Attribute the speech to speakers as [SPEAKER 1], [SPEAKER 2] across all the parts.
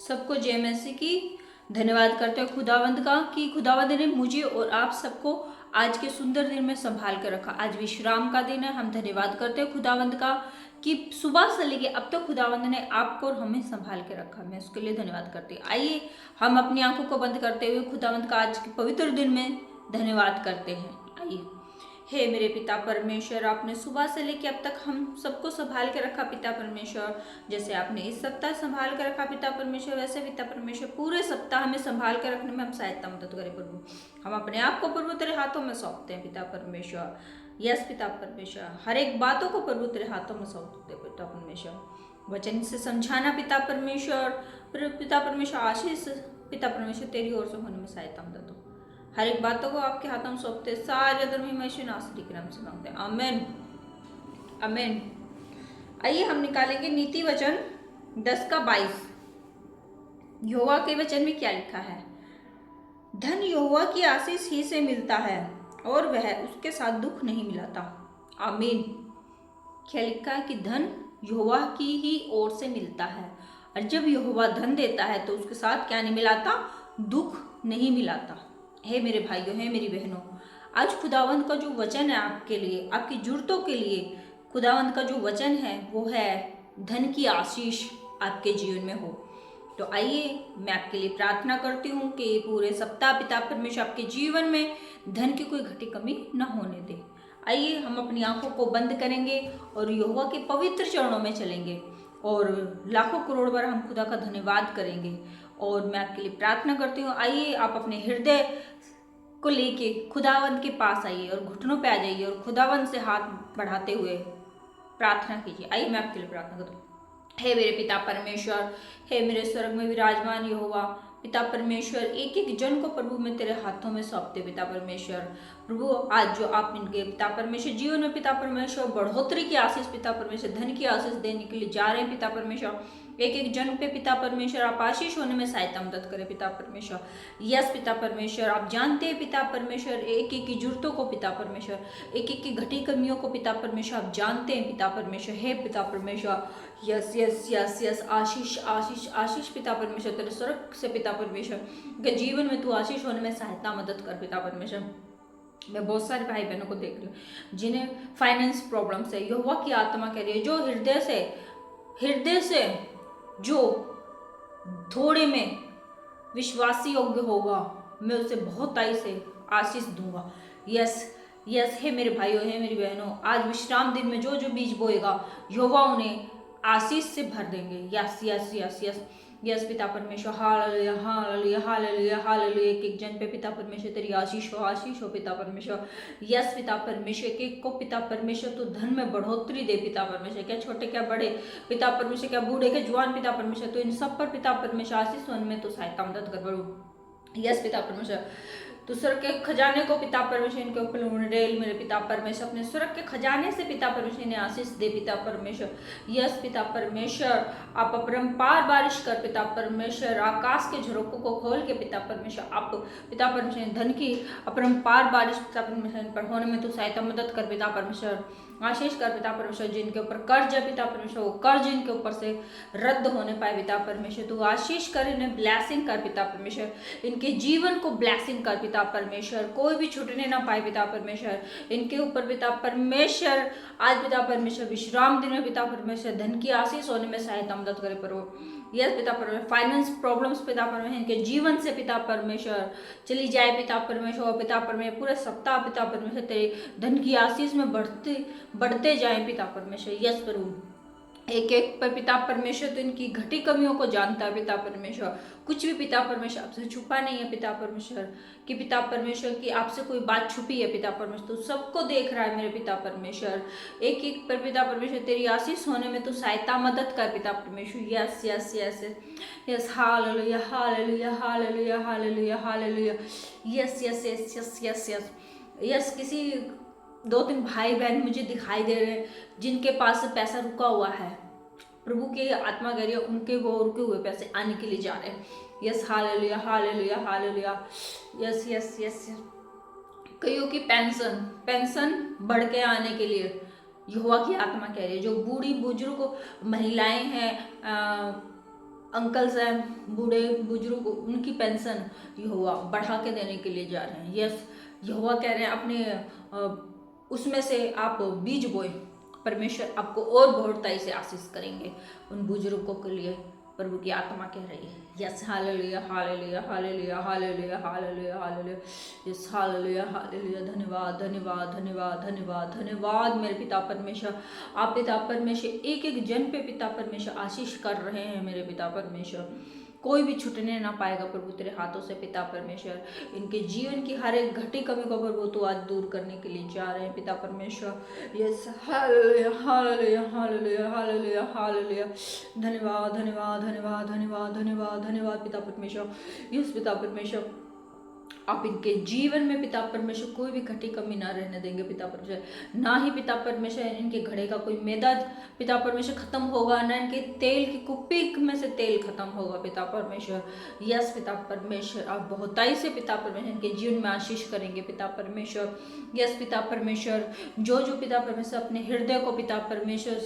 [SPEAKER 1] सबको जय मसीह की। धन्यवाद करते हैं खुदावंद का कि खुदावंद ने मुझे और आप सबको आज के सुंदर दिन में संभाल कर रखा। आज विश्राम का दिन है। हम धन्यवाद करते हैं खुदावंद का कि सुबह से लेके अब तक खुदावंद ने आपको और हमें संभाल के रखा। मैं उसके लिए धन्यवाद करती हूँ। आइए हम अपनी आंखों को बंद करते हुए खुदावंद का आज के पवित्र दिन में धन्यवाद करते हैं। आइए। हे मेरे पिता परमेश्वर, आपने सुबह से लेकर अब तक हम सबको संभाल के रखा पिता परमेश्वर। जैसे आपने इस सप्ताह संभाल के रखा पिता परमेश्वर, वैसे पिता परमेश्वर पूरे सप्ताह हमें संभाल के रखने में हम सहायता मदद करें प्रभु। हम अपने आप को प्रभु तेरे हाथों में सौंपते हैं पिता परमेश्वर। यस पिता परमेश्वर, हर एक बातों को प्रभु तेरे हाथों में सौंपते हैं पिता परमेश्वर। वचन से समझाना पिता परमेश्वर, पिता परमेश्वर आशीष पिता परमेश्वर तेरी ओर से होने में सहायता मदद हो। हर एक बातों को आपके हाथों में सौंपते सारे धर्मी मनुष्य नासरी के नाम से मांगते हैं। आमीन आमीन। आइए हम निकालेंगे नीति वचन 10:22। यहोवा के वचन में क्या लिखा है? धन यहोवा की आशीष ही से मिलता है और वह उसके साथ दुख नहीं मिलाता। आमीन। क्या लिखा है कि धन यहोवा की ही ओर से मिलता है, और जब यहोवा धन देता है तो उसके साथ क्या नहीं मिलाता? दुख नहीं मिलाता। हे मेरे भाइयों, हे मेरी बहनों, आज खुदावंत का जो वचन है आपके लिए, आपकी जरूरतों के लिए खुदावंत का जो वचन है वो है धन की आशीष आपके जीवन में हो। तो आइए मैं आपके लिए प्रार्थना करती हूँ कि पूरे सप्ताह पिता परमेश्वर आपके जीवन में धन की कोई घटी कमी न होने दे। आइए हम अपनी आंखों को बंद करेंगे और यहोवा के पवित्र चरणों में चलेंगे और लाखों करोड़ बार हम खुदा का धन्यवाद करेंगे। और मैं आपके लिए प्रार्थना करती हूँ, आइए आप अपने हृदय को लेके खुदावंत के पास आइए और घुटनों पे आ जाइए और खुदावंत से हाथ बढ़ाते हुए प्रार्थना कीजिए। आइए मैं आपके लिए प्रार्थना करती हूँ। हे मेरे पिता परमेश्वर, हे मेरे स्वर्ग में विराजमान यहोवा पिता परमेश्वर, एक एक जन को प्रभु मैं तेरे हाथों में सौंपते पिता परमेश्वर। प्रभु आज जो आप इनके पिता परमेश्वर जीवन में पिता परमेश्वर बढ़ोतरी की आशीष पिता परमेश्वर धन की आशीष देने के लिए जा रहे हैं पिता परमेश्वर, एक एक जन पे पिता परमेश्वर आप आशीष होने में सहायता मदद करें पिता परमेश्वर। यस पिता परमेश्वर, आप जानते हैं पिता परमेश्वर एक एक की जरूरतों को पिता परमेश्वर, एक एक की घटी कमियों को पिता परमेश्वर आप जानते हैं पिता परमेश्वर। हे पिता परमेश्वर, यस यस यस यस आशीष आशीष आशीष पिता परमेश्वर तेरे स्वर्ग से पिता परमेश्वर के जीवन में तू आशीष होने में सहायता मदद कर पिता परमेश्वर। मैं बहुत सारे भाई बहनों को देख रही हूँ जिन्हें फाइनेंस प्रॉब्लम्स है। यहोवा की आत्मा कह रही है जो हृदय से जो थोड़े में विश्वासी योग्य होगा मैं उसे बहुताई से आशीष दूंगा। Yes yes. हे मेरे भाइयों, हे मेरी बहनों, आज विश्राम दिन में जो जो बीज बोएगा यहोवा उन्हें आशीष से भर देंगे। Yes yes yes yes yes पिता परमेश्वर। Hallelujah hallelujah hallelujah hallelujah. एक एक जन पे पिता परमेश्वर तेरी आशीष हो पिता परमेश्वर। यस पिता परमेश्वर, एक एक को पिता परमेश्वर तो धन में बढ़ोतरी दे पिता परमेश्वर, क्या छोटे क्या बड़े पिता परमेश्वर, क्या बूढ़े क्या जवान पिता परमेश्वर, तो इन सब पर पिता परमेश्वर आशीष होने में तो सहायता मदद कर बड़ू। यस पिता परमेश्वर, तो स्वर्ग के खजाने को पिता परमेश्वर इनके ऊपर रेल मेरे पिता परमेश्वर, अपने स्वर्ग के खजाने से पिता परमेश्वर ने आशीष दे पिता परमेश्वर। यस पिता परमेश्वर, आप अपरंपार बारिश कर पिता परमेश्वर, आकाश के झरोकों को खोल के पिता परमेश्वर आप पिता परमेश्वर धन की अपरंपार बारिश पिता परमेश्वर पर होने में तो सहायता मदद कर पिता परमेश्वर। आशीष कर पिता परमेश्वर, जिनके ऊपर कर्ज है पिता परमेश्वर वो कर्ज इनके ऊपर से रद्द होने पाए पिता परमेश्वर। तू आशीष कर, इन्हें ब्लेसिंग कर पिता परमेश्वर, इनके जीवन को ब्लेसिंग कर पिता परमेश्वर, कोई भी छूटने ना पाए पिता परमेश्वर इनके ऊपर पिता परमेश्वर। आज पिता परमेश्वर विश्राम दिन में पिता परमेश्वर धन की आशीष होने में सहायता मदद करे प्रभु। यस पिता परमेश्वर, फाइनेंस प्रॉब्लम्स पिता परमेश्वर इनके जीवन से पिता परमेश्वर चली जाए पिता परमेश्वर। पिता परमेश्वर पूरे सप्ताह पिता परमेश्वर तेरे धन की आशीष में बढ़ते जाए पिता परमेश्वर। यस प्रभु, एक एक पर पिता परमेश्वर तो इनकी घटी कमियों को जानता है पिता परमेश्वर, कुछ भी पिता परमेश्वर आपसे छुपा नहीं है पिता परमेश्वर कि पिता परमेश्वर की आपसे कोई बात छुपी है पिता परमेश्वर, तो सबको देख रहा है मेरे पिता परमेश्वर। एक एक पर पिता परमेश्वर तेरी आशीष होने में तो सहायता मदद कर पिता परमेश्वर। Yes yes yes yes hallelujah hallelujah hallelujah hallelujah hallelujah. Yes yes yes yes yes yes yes. किसी 2-3 भाई बहन मुझे दिखाई दे रहे हैं जिनके पास पैसा रुका हुआ है, प्रभु की आत्मा कह रही है उनके वो रुके हुए पैसे आने के लिए जा रहे हैं। Yes hallelujah hallelujah hallelujah. Yes yes yes. कईयों की पेंशन बढ़ के आने के लिए यहोवा की आत्मा कह रही है, जो बूढ़ी बुजुर्ग महिलाएं हैं अंकल्स हैं, बूढ़े बुजुर्ग, उनकी पेंशन यहोवा बढ़ा के देने के लिए जा रहे हैं। यस, यहोवा कह रहे हैं अपने उसमें से आप बीज बोए, परमेश्वर आपको और बहुताई से आशीष करेंगे। उन बुजुर्गों के लिए प्रभु की आत्मा कह रही है। Yes, hallelujah hallelujah hallelujah hallelujah hallelujah hallelujah, yes hallelujah hallelujah. धन्यवाद धन्यवाद धन्यवाद धन्यवाद धन्यवाद मेरे पिता परमेश्वर। आप पिता परमेश्वर एक एक जन पे पिता परमेश्वर आशीष कर रहे हैं मेरे पिता परमेश्वर। कोई भी छूटने ना पाएगा प्रभु तेरे हाथों से पिता परमेश्वर। इनके जीवन की हर एक घटी कमी को प्रभु तो आज दूर करने के लिए जा रहे हैं पिता परमेश्वर। Yes, hallelujah hallelujah hallelujah hallelujah hallelujah. धन्यवाद धन्यवाद धन्यवाद धन्यवाद धन्यवाद धन्यवाद पिता परमेश्वर। यस पिता परमेश्वर, आप इनके जीवन में पिता परमेश्वर कोई भी घटी कमी ना रहने देंगे पिता परमेश्वर। ना ही पिता परमेश्वर इनके घड़े का कोई मैदा पिता परमेश्वर खत्म होगा, ना इनके तेल की कुप्पी में से तेल खत्म होगा पिता परमेश्वर। यस पिता परमेश्वर, आप बहुताई से पिता परमेश्वर इनके जीवन में आशीष करेंगे पिता परमेश्वर। यस पिता परमेश्वर, जो जो पिता परमेश्वर अपने हृदय को पिता परमेश्वर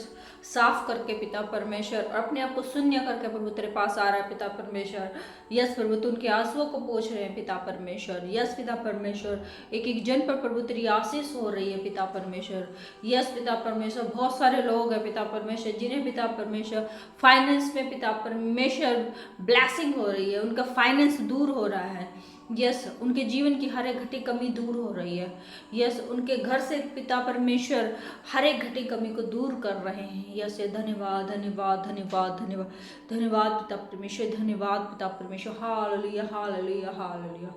[SPEAKER 1] साफ करके पिता परमेश्वर और अपने आप को शून्य करके प्रभु तेरे पास आ रहा है पिता परमेश्वर। यस प्रभु, तो उनके आंसुओं को पोंछ रहे हैं पिता परमेश्वर। यस पिता परमेश्वर, एक एक जन पर प्रभु तेरी आशीष हो रही है पिता परमेश्वर। यस पिता परमेश्वर, बहुत सारे लोग हैं पिता परमेश्वर जिन्हें पिता परमेश्वर फाइनेंस में पिता परमेश्वर ब्लेसिंग हो रही है, उनका फाइनेंस दूर हो रहा है। यस, उनके जीवन की हर एक घटी कमी दूर हो रही है। यस, उनके घर से पिता परमेश्वर हर एक घटी कमी को दूर कर रहे हैं। यस, धन्यवाद धन्यवाद धन्यवाद धन्यवाद धन्यवाद पिता परमेश्वर, धन्यवाद पिता परमेश्वर। Hallelujah hallelujah hallelujah.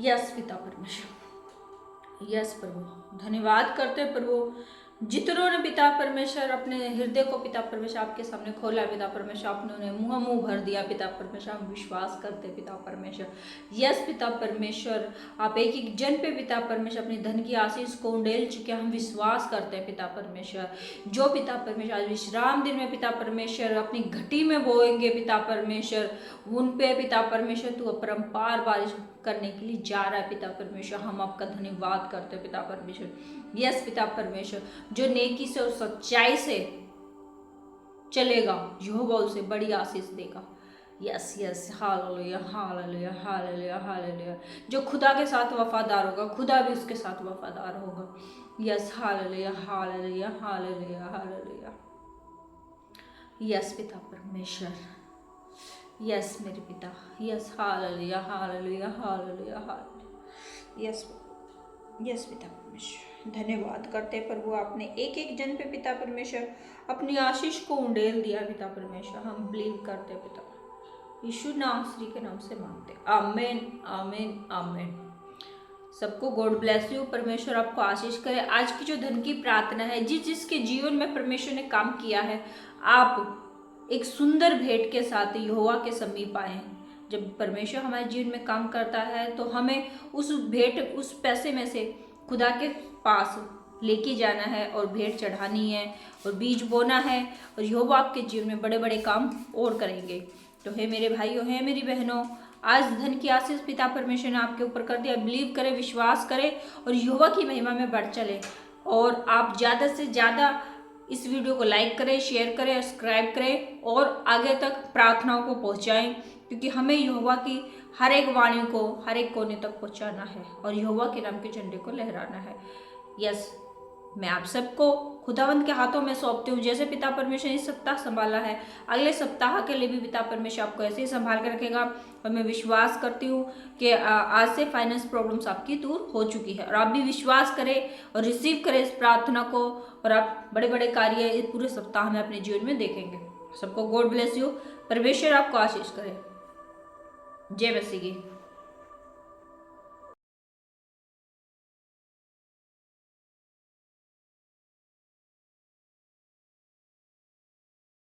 [SPEAKER 1] यस पिता परमेश्वर। यस प्रभु, धन्यवाद करते हैं प्रभु जितनों ने पिता परमेश्वर अपने हृदय को पिता परमेश्वर आपके सामने खोला पिता परमेश्वर, आपने उन्हें मुंह भर दिया पिता परमेश्वर। हम विश्वास करते पिता परमेश्वर। यस पिता परमेश्वर, आप एक एक जन पे पिता परमेश्वर अपनी धन की आशीष को उंडेल चुके, हम विश्वास करते हैं पिता परमेश्वर। जो पिता परमेश्वर आज विश्राम दिन में पिता परमेश्वर अपनी घटी में बोएंगे पिता परमेश्वर, उन पे पिता परमेश्वर तू अपरंपार बारिश करने के लिए जा रहा है पिता परमेश्वर। हम आपका धन्यवाद करते हैं पिता परमेश्वर। यस पिता परमेश्वर, जो नेकी से और सच्चाई से चलेगा यहोवा उसे बड़ी आशीष देगा। Yes yes, hallelujah hallelujah hallelujah hallelujah. जो खुदा के साथ वफादार होगा खुदा भी उसके साथ वफादार होगा। Yes, hallelujah hallelujah hallelujah hallelujah. Yes पिता परमेश्वर, यस मेरे पिता। Yes, hallelujah hallelujah hallelujah hallelujah. Yes yes पिता परमेश्वर, धन्यवाद करते प्रभु, आपने एक एक जन पे पिता परमेश्वर अपनी आशीष को उंडेल दिया पिता परमेश्वर। हम बिलीव करते पिता, यीशु नाम श्री के नाम से मांगते, आमीन आमीन आमीन। सबको गॉड ब्लेस यू, परमेश्वर आपको आशीष करे। आज की जो धन की प्रार्थना है, जिसके जीवन में परमेश्वर ने काम किया है, आप एक सुंदर भेंट के साथ यहोवा के समीप आए हैं। जब परमेश्वर हमारे जीवन में काम करता है तो हमें उस भेंट, उस पैसे में से खुदा के पास लेके जाना है और भेंट चढ़ानी है और बीज बोना है, और यहोवा आपके जीवन में बड़े बड़े काम और करेंगे। तो हे मेरे भाइयों, हे मेरी बहनों, आज धन की आशीष पिता परमेश्वर ने आपके ऊपर कर दिया। बिलीव करें, विश्वास करें और यहोवा की महिमा में बढ़ चले। और आप ज़्यादा से ज़्यादा इस वीडियो को लाइक करें, शेयर करें, सब्सक्राइब करें और आगे तक प्रार्थनाओं को पहुंचाएं, क्योंकि हमें यहोवा की हर एक वाणी को हर एक कोने तक पहुंचाना है और यहोवा के नाम के झंडे को लहराना है। यस, मैं आप सबको खुदावंत के हाथों में सौंपती हूँ। जैसे पिता परमेश्वर इस सप्ताह संभाला है, अगले सप्ताह के लिए भी पिता परमेश्वर आपको ऐसे ही संभाल कर रखेगा। और मैं विश्वास करती हूँ कि आज से फाइनेंस प्रॉब्लम्स आपकी दूर हो चुकी है, और आप भी विश्वास करें और रिसीव करें इस प्रार्थना को, और आप बड़े बड़े कार्य इस पूरे सप्ताह में अपने जीवन में देखेंगे। सबको गॉड ब्लेस यू, परमेश्वर आपको आशीष करे। जय मसीह की।